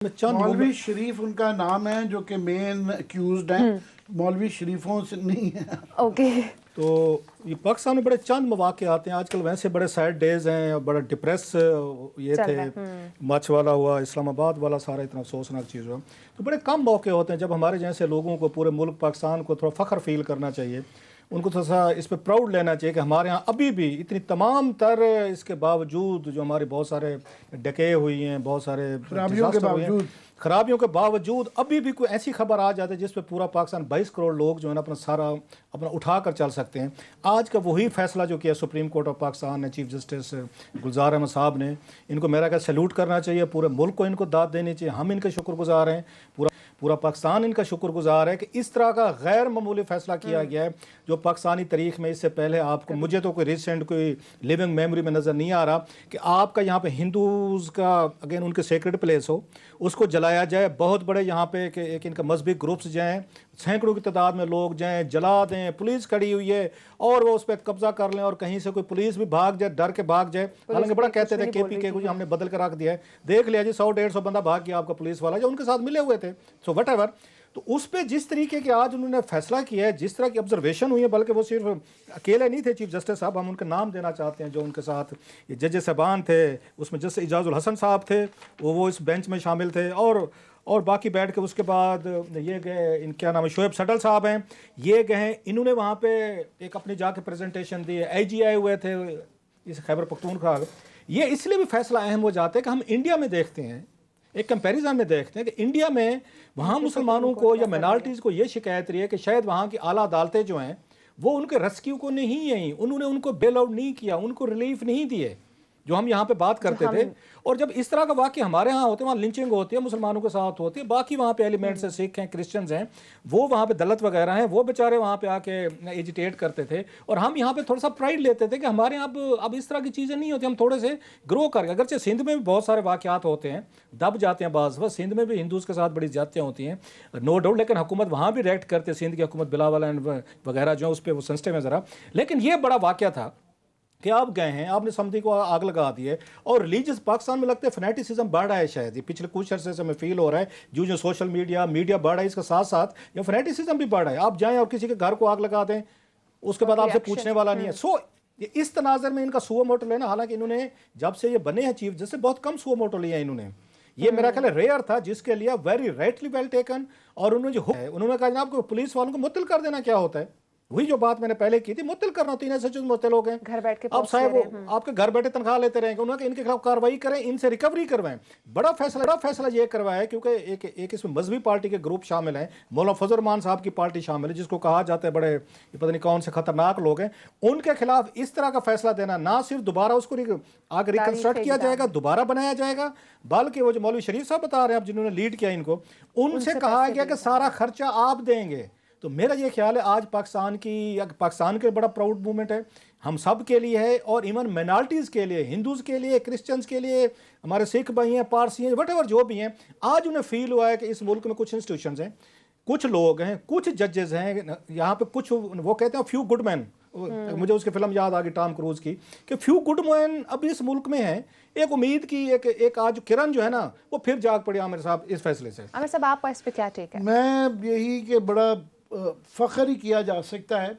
चंद मौलवी शरीफ उनका नाम है जो कि मेन अक्यूज्ड हैं। मौलवी शरीफों से नहीं है। ओके। तो ये पाकिस्तान में बड़े चंद मौके आते हैं आजकल, वैसे बड़े सैड डेज हैं और बड़ा डिप्रेस ये थे। मच वाला हुआ, इस्लामाबाद वाला, सारा इतना अफसोसनाक चीज़ हुआ। तो बड़े कम मौके होते हैं जब हमारे जैसे लोगों को, पूरे मुल्क पाकिस्तान को थोड़ा फ़ख्र फील करना चाहिए, उनको थोड़ा सा इस पर प्राउड लेना चाहिए कि हमारे यहाँ अभी भी इतनी तमाम तर इसके बावजूद जो हमारे बहुत सारे डके हुई हैं, बहुत सारे खराबियों के बावजूद अभी भी कोई ऐसी खबर आ जाती है जिस पे पूरा पाकिस्तान 22 करोड़ लोग जो है ना अपना उठा कर चल सकते हैं। आज का वही फैसला जो किया सुप्रीम कोर्ट ऑफ पाकिस्तान ने, चीफ जस्टिस गुलजार अहमद साहब ने, इनको मेरा क्या सैल्यूट करना चाहिए। पूरे मुल्क को इनको दाद देनी चाहिए। हम इनके शुक्रगुजार हैं, पूरा पाकिस्तान इनका शुक्रगुजार है कि इस तरह का गैर मामूली फैसला किया गया है जो पाकिस्तानी तारीख में इससे पहले आपको, मुझे तो कोई रिसेंट कोई लिविंग मेमोरी में नज़र नहीं आ रहा कि आपका यहाँ पे हिंदूज़ का अगेन उनके सेक्रेड प्लेस हो, उसको जलाया जाए। बहुत बड़े यहाँ पे एक इनका मजहबी ग्रुप्स जाएँ, सैकड़ों की तादाद में लोग जाएँ, जला दें, पुलिस खड़ी हुई है और वो उस पर कब्जा कर लें और कहीं से कोई पुलिस भी भाग जाए, डर के भाग जाए। हालांकि बड़ा कहते थे KPK को हमने बदल कर रख दिया है, देख लिया जी 100-150 बंदा भाग गया आपका पुलिस वाला जो उनके साथ मिले हुए थे। सो वट एवर, तो उस पर जिस तरीके के आज उन्होंने फैसला किया है, जिस तरह की ऑब्जर्वेशन हुई है, बल्कि वो सिर्फ अकेले नहीं थे चीफ जस्टिस साहब, हम उनके नाम देना चाहते हैं जो उनके साथ ये जज साहबान थे, उसमें जस्टिस इजाजुल हसन साहब थे, वो इस बेंच में शामिल थे, और बाकी बैठ के उसके बाद ये गए, इन क्या नाम है, शोएब सडल साहब हैं, ये गए हैं, इन्होंने वहाँ पे एक अपनी जाके प्रेजेंटेशन दी है। IG आए हुए थे इस खैबर पख्तूनख्वा। ये इसलिए भी फैसला अहम हो जाता है कि हम इंडिया में देखते हैं, एक कंपैरिजन में देखते हैं कि इंडिया में वहाँ मुसलमानों को या माइनॉरिटीज़ को ये शिकायत रही है कि शायद वहाँ की आला अदालतें जो हैं वो उनके रेस्क्यू को नहीं आई, उन्होंने उनको बेल आउट नहीं किया, उनको रिलीफ नहीं दिए जो हम यहाँ पे बात करते थे। और जब इस तरह का वाक़या हमारे यहाँ होते हैं, वहाँ लिंचिंग होती है, मुसलमानों के साथ होती है, बाकी वहाँ पे एलिमेंट्स हैं, सिख हैं, क्रिश्चियंस हैं, वो वहाँ पे दलित वगैरह हैं, वो बेचारे वहाँ पे आके एजिटेट करते थे। और हम यहाँ पे थोड़ा सा प्राइड लेते थे कि हमारे यहाँ अब इस तरह की चीज़ें नहीं होती, हम थोड़े से ग्रो करके, अगरचे सिंध में भी बहुत सारे वाक़यात होते हैं, दब जाते हैं बाज़ वक्त, सिंध में भी हिंदूज़ के साथ बड़ी ज़्यादतियाँ होती हैं नो डाउट, लेकिन हुकूमत वहाँ भी रिएक्ट करते, सिंध की हुकूमत बिलावल एंड वगैरह जो है उस पर वो सेंसिटिव है ज़रा। लेकिन ये बड़ा वाक़या था कि आप गए हैं, आपने समझी को आग लगा दी है। और रिलीजियस पाकिस्तान में लगता है फनेटिसिज्म बढ़ रहा है, शायद ये पिछले कुछ अर्से से हमें फील हो रहा है, जो सोशल मीडिया बढ़ रहा है, इसके साथ साथ ये फनेटिसिज्म भी बढ़ रहा है। आप जाएं और किसी के घर को आग लगा दें, उसके बाद आपसे पूछने वाला नहीं है। सो ये इस तनाजर में इनका सुओ मोटो लेना, हालांकि इन्होंने जब से ये बने हैं चीफ जस्टिस बहुत कम सुओ मोटो लिया इन्होंने, ये मेरा ख्याल है रेयर था, जिसके लिए वेरी राइटली वेल टेकन। और उन्होंने कहा जनाब को पुलिस वालों को मुअत्तल कर देना क्या होता है, वही जो बात मैंने पहले की थी, मुअत्तल करना, 3 ऐसे मुअत्तल हो गए घर बैठ के, अब साहब वो आपके घर बैठे तनख्वाह लेते रहेंगे। उन्होंने इनके खिलाफ कार्रवाई करें, इनसे रिकवरी करवाएं। बड़ा फैसला ये करवाया क्योंकि एक इसमें मजहबी पार्टी के ग्रुप शामिल हैं, मौलाना फजल रहमान साहब की पार्टी शामिल है, जिसको कहा जाता है बड़े ये पता नहीं कौन से खतरनाक लोग हैं। उनके खिलाफ इस तरह का फैसला देना, ना सिर्फ दोबारा उसको आगे रिकंस्ट्रक्ट किया जाएगा, दोबारा बनाया जाएगा, बल्कि वो जो मौलवी शरीफ साहब बता रहे हैं, जिन्होंने लीड किया इनको, उनसे कहा गया कि सारा खर्चा आप देंगे। तो मेरा ये ख्याल है आज पाकिस्तान के बड़ा प्राउड मूवमेंट है, हम सब के लिए है, और इवन माइनॉरिटीज़ के लिए, हिंदूज़ के लिए, क्रिश्चियंस के लिए, हमारे सिख भाई हैं, पारसी हैं, वट एवर जो भी हैं, आज उन्हें फील हुआ है कि इस मुल्क में कुछ इंस्टीट्यूशंस हैं, कुछ लोग हैं, कुछ जजेस हैं यहाँ पे, कुछ वो कहते हैं फ्यू गुड मैन, मुझे उसकी फिल्म याद आ गई टॉम क्रूज की, कि फ्यू गुड मैन अब इस मुल्क में हैं। एक उम्मीद की एक आज किरण जो है ना वो फिर जाग पड़ी आमिर साहब इस फैसले से। आमिर साहब आपका इस पे क्या टेक है? मैं यही कि बड़ा फ़ख्र ही किया जा सकता है।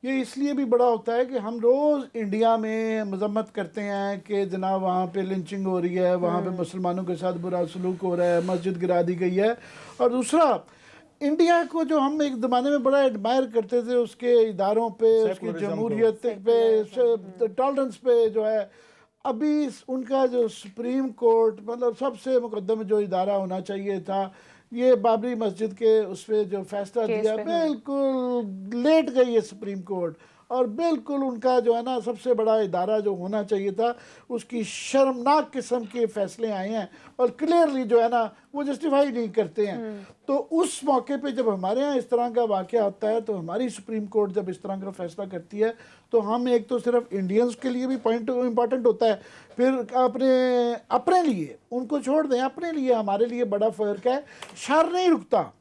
ये इसलिए भी बड़ा होता है कि हम रोज़ इंडिया में मजम्मत करते हैं कि जनाब वहाँ पे लिंचिंग हो रही है, वहाँ पे मुसलमानों के साथ बुरा सलूक हो रहा है, मस्जिद गिरा दी गई है। और दूसरा, इंडिया को जो हम एक ज़माने में बड़ा एडमायर करते थे, उसके इदारों पे, उसकी जमहूरियत पे, टॉलरेंस पे, जो है अभी उनका जो सुप्रीम कोर्ट, मतलब सबसे मुकद्दम जो इदारा होना चाहिए था, ये बाबरी मस्जिद के उस पर जो फैसला दिया, बिल्कुल लेट गई है सुप्रीम कोर्ट। और बिल्कुल उनका जो है ना सबसे बड़ा इदारा जो होना चाहिए था, उसकी शर्मनाक किस्म के फैसले आए हैं और क्लियरली जो है ना वो जस्टिफाई नहीं करते हैं। तो उस मौके पे जब हमारे यहाँ इस तरह का वाक़या होता है, तो हमारी सुप्रीम कोर्ट जब इस तरह का फैसला करती है, तो हम एक तो सिर्फ इंडियंस के लिए भी पॉइंट इम्पॉर्टेंट होता है, फिर अपने लिए उनको छोड़ दें, अपने लिए हमारे लिए बड़ा फ़र्क है। शर नहीं रुकता,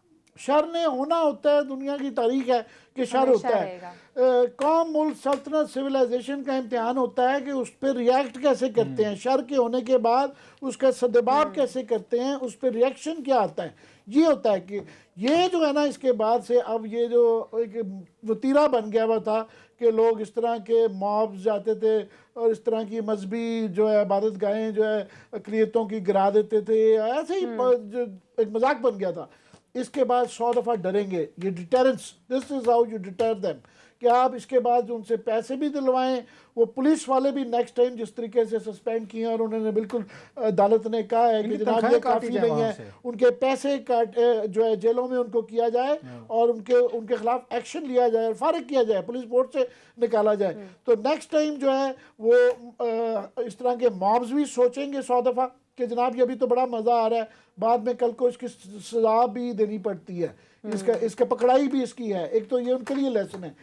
शर ने होना होता है, दुनिया की तारीख है कि शर होता है। कौम, मुल्क, सल्तनत, सिविलाइजेशन का इम्तिहान होता है कि उस पर रिएक्ट कैसे करते हैं, शर के होने के बाद उसका सदबाब कैसे करते हैं, उस पर रिएक्शन क्या आता है। ये होता है कि ये जो है ना, इसके बाद से अब ये जो एक वतीरा बन गया हुआ था कि लोग इस तरह के मॉब्स जाते थे और इस तरह की मजहबी जो है इबादत गाहें जो है अक़लियतों की गिरा देते थे, ऐसे ही जो एक मजाक बन गया था। इसके बाद 100 दफ़ा डरेंगे, ये deterrence, this is how you deter them, कि आप इसके बाद उनसे पैसे भी दिलवाएं। वो पुलिस वाले भी नेक्स्ट टाइम जिस तरीके से सस्पेंड किए और उन्होंने बिल्कुल अदालत ने कहा है कि जनाब ये काफ़ी नहीं है, उनके पैसे काट जो है जेलों में उनको किया जाए और उनके खिलाफ एक्शन लिया जाए और फारिग किया जाए, पुलिस बोर्ड से निकाला जाए। तो नेक्स्ट टाइम जो है वो इस तरह के मॉब्स भी सोचेंगे 100 दफ़ा कि जनाब ये अभी तो बड़ा मज़ा आ रहा है, बाद में कल को इसकी सजा भी देनी पड़ती है, इसका पकड़ाई भी इसकी है। एक तो ये उनके लिए लेसन है।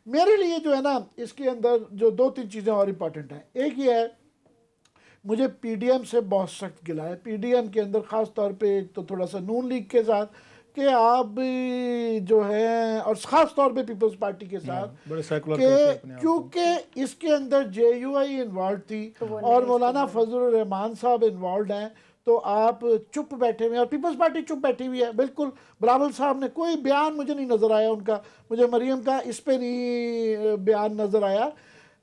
मेरे लिए जो है ना, इसके अंदर जो 2-3 चीज़ें और इम्पॉर्टेंट हैं। एक ये है, मुझे पीडीएम से बहुत सख्त गिला है, पीडीएम के अंदर ख़ास तौर पे एक तो थोड़ा सा नून लीग के साथ कि आप जो है, और ख़ास तौर पे पीपल्स पार्टी के साथ कि क्योंकि इसके अंदर जेयूआई इन्वॉल्व थी और मौलाना फजलुर रहमान साहब इन्वॉल्व हैं, तो आप चुप बैठे हुए हैं और पीपल्स पार्टी चुप बैठी हुई है। बिल्कुल बिलावल साहब ने कोई बयान मुझे नहीं नज़र आया उनका, मुझे मरियम का इस पे नहीं बयान नज़र आया।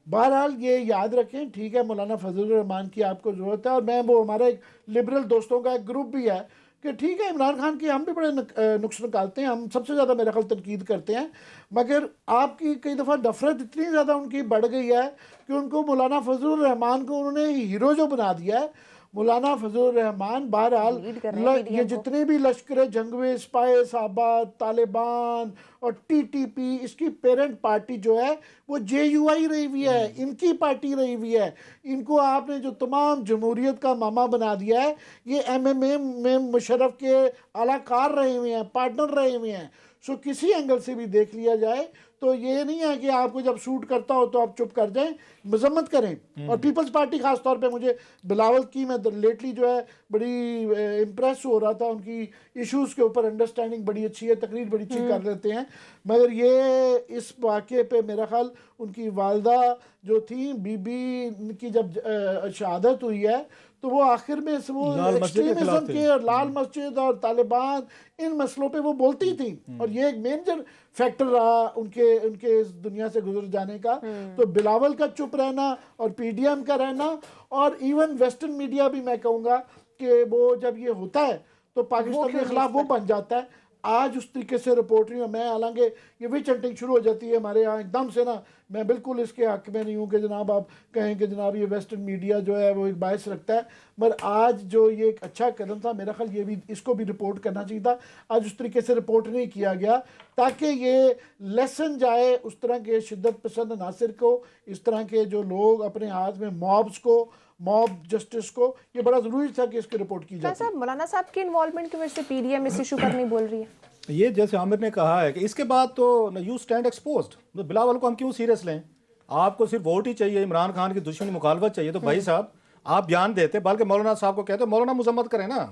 बहरहाल ये याद रखें, ठीक है, मौलाना फजलुर रहमान की आपको ज़रूरत है और मैं वो हमारा एक लिबरल दोस्तों का एक ग्रुप भी है कि ठीक है, इमरान खान की हम भी बड़े नुक्स निकालते हैं, हम सबसे ज़्यादा मेरा ख्याल तनकीद करते हैं, मगर आपकी कई दफ़ा नफरत इतनी ज़्यादा उनकी बढ़ गई है कि उनको मौलाना फजलुर रहमान को उन्होंने हीरो जो बना दिया है। मौलाना फजलुर रहमान बहरहाल ये जितने भी लश्कर जंगवे, स्पाई साहबा, तालिबान और टीटीपी, इसकी पेरेंट पार्टी जो है वो जेयूआई रही हुई है, इनकी पार्टी रही हुई है। इनको आपने जो तमाम जमहूरियत का मामा बना दिया है, ये एमएमएम में मुशर्रफ के आलाकार रहे हुए हैं, पार्टनर रहे हुए हैं। सो किसी एंगल से भी देख लिया जाए तो ये नहीं है कि आपको जब सूट करता हो तो आप चुप कर जाएं, मजम्मत करें। और पीपल्स पार्टी खास तौर पे मुझे बिलावल की, मैं लेटली जो है बड़ी इम्प्रेस हो रहा था, उनकी इश्यूज़ के ऊपर अंडरस्टैंडिंग बड़ी अच्छी है, तकरीर बड़ी अच्छी कर लेते हैं। मगर ये इस वाक़े पे मेरा ख्याल उनकी वालदा जो थी, बीबी की जब शहादत हुई है तो वो आखिर में वो एक्सट्रीमिज्म के और लाल मस्जिद और तालिबान इन मसलों पे वो बोलती थी और ये एक मेजर फैक्टर रहा उनके इस दुनिया से गुजर जाने का। तो बिलावल का चुप रहना और पीडीएम का रहना और इवन वेस्टर्न मीडिया भी, मैं कहूँगा कि वो जब ये होता है तो पाकिस्तान के खिलाफ वो बन जाता है। आज उस तरीके से रिपोर्ट नहीं हो, मैं हालांकि ये विच हंटिंग शुरू हो जाती है हमारे यहाँ एकदम से ना, मैं बिल्कुल इसके हक में नहीं हूँ कि जनाब आप कहें कि जनाब ये वेस्टर्न मीडिया जो है वो एक बायस रखता है, मगर आज जो ये एक अच्छा कदम था, मेरा ख्याल ये भी, इसको भी रिपोर्ट करना चाहिए था। आज उस तरीके से रिपोर्ट नहीं किया गया ताकि ये लेसन जाए उस तरह के शिद्दत पसंद नासिर को, इस तरह के जो लोग अपने हाथ में मॉब्स को, मॉब जस्टिस को, ये बड़ा जरूरी था कि इसकी रिपोर्ट की जाए। मौलाना साहब के इन्वॉल्वमेंट की वजह से पीडीएम इस इशू पर नहीं बोल रही है। ये जैसे आमिर ने कहा है कि इसके बाद तो यू स्टैंड एक्सपोज्ड, तो बिलावल को हम क्यों सीरियस लें? आपको सिर्फ वोट ही चाहिए, इमरान खान की दुश्मनी मुखालफत चाहिए, तो भाई साहब आप बयान देते, बल्कि मौलाना साहब को कहते, मौलाना मुजम्मत करें ना,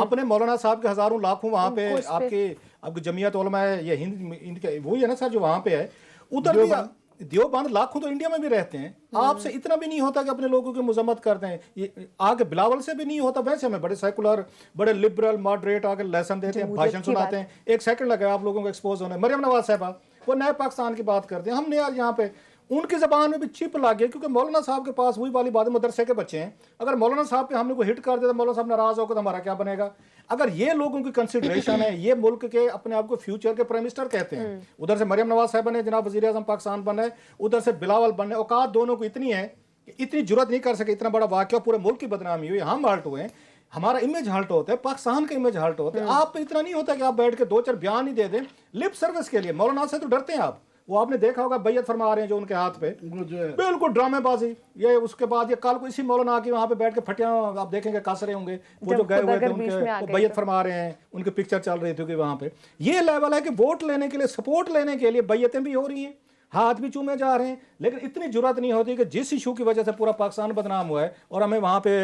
अपने मौलाना साहब के हजारों लाखों वहाँ पे आपकी जमीयत उलमा है, ये हिंद इनके वही है ना सर जो वहाँ पे है, उधर भी देवबंद लाखों तो इंडिया में भी रहते हैं। आपसे इतना भी नहीं होता कि अपने लोगों की मुजम्मत करते हैं, ये आगे बिलावल से भी नहीं होता। वैसे हमें बड़े सेकुलर, बड़े लिबरल, मॉडरेट आगे लेसन देते हैं, भाषण सुनाते हैं, एक सेकंड लगा आप लोगों को एक्सपोज होने। मरियम नवाज साहबा वो नए पाकिस्तान की बात करते हैं, हमने यार यहाँ पे उनकी जबान में भी चिप ला गया, क्योंकि मौलाना साहब के पास वही वाली बात, मदरसे के बच्चे हैं, अगर मौलाना साहब पे हमने को हिट कर दिया तो मौलाना साहब नाराज होकर तो हमारा क्या बनेगा? अगर ये लोगों की कंसिडरेशन है, ये मुल्क के अपने आप को फ्यूचर के प्राइम मिनिस्टर कहते हैं, उधर से मरियम नवाज साहब बने, जनाब वजीर आजम पाकिस्तान बने, उधर से बिलावल बने, औकात दोनों को इतनी है कि इतनी जुर्रत नहीं कर सके, इतना बड़ा वाकया पूरे मुल्क की बदनामी हुई, हम हल्ट हुए, हमारा इमेज हल्ट होता है, पाकिस्तान का इमेज हल्ट होता है। आप इतना नहीं होता कि आप बैठ के 2-4 बयान ही दे दें लिप सर्विस के लिए। मौलाना से तो डरते हैं आप, वो आपने देखा होगा बैयत फरमा रहे हैं जो उनके हाथ पे, बिल्कुल ड्रामेबाजी। ये उसके बाद ये कल को इसी मौलाना की वहां पे बैठ के फटियां आप देखेंगे कस रहे होंगे, वो जो गए हुए थे उनके बैयत फरमा रहे हैं, उनकी पिक्चर चल रही थी वहां पे। ये लेवल है कि वोट लेने के लिए, सपोर्ट लेने के लिए बैयतें भी हो रही हैं, हाथ भी चूमे जा रहे हैं, लेकिन इतनी जुर्रत नहीं होती कि जिस इशू की वजह से पूरा पाकिस्तान बदनाम हुआ है और हमें वहां पे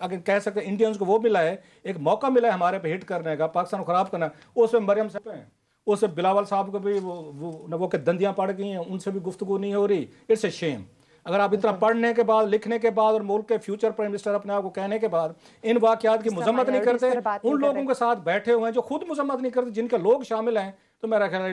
अगर कह सकते हैं इंडियंस को वो मिला है, एक मौका मिला है हमारे पे हिट करने का, पाकिस्तान को खराब करना, उसमें मरियम साहब हैं, उससे बिलावल साहब को भी वो के दंदियां पड़ गई हैं, उनसे भी गुफ्तगू नहीं हो रही। It's a shame. अगर आप इतना पढ़ने के बाद, लिखने के बाद और मुल्क के फ्यूचर प्राइम मिनिस्टर अपने आप को कहने के बाद इन वाकयात की मजम्मत नहीं करते, उन लोगों के साथ बैठे हुए हैं जो खुद मजम्मत नहीं करते, जिनके लोग शामिल हैं, तो मेरा ख्याल है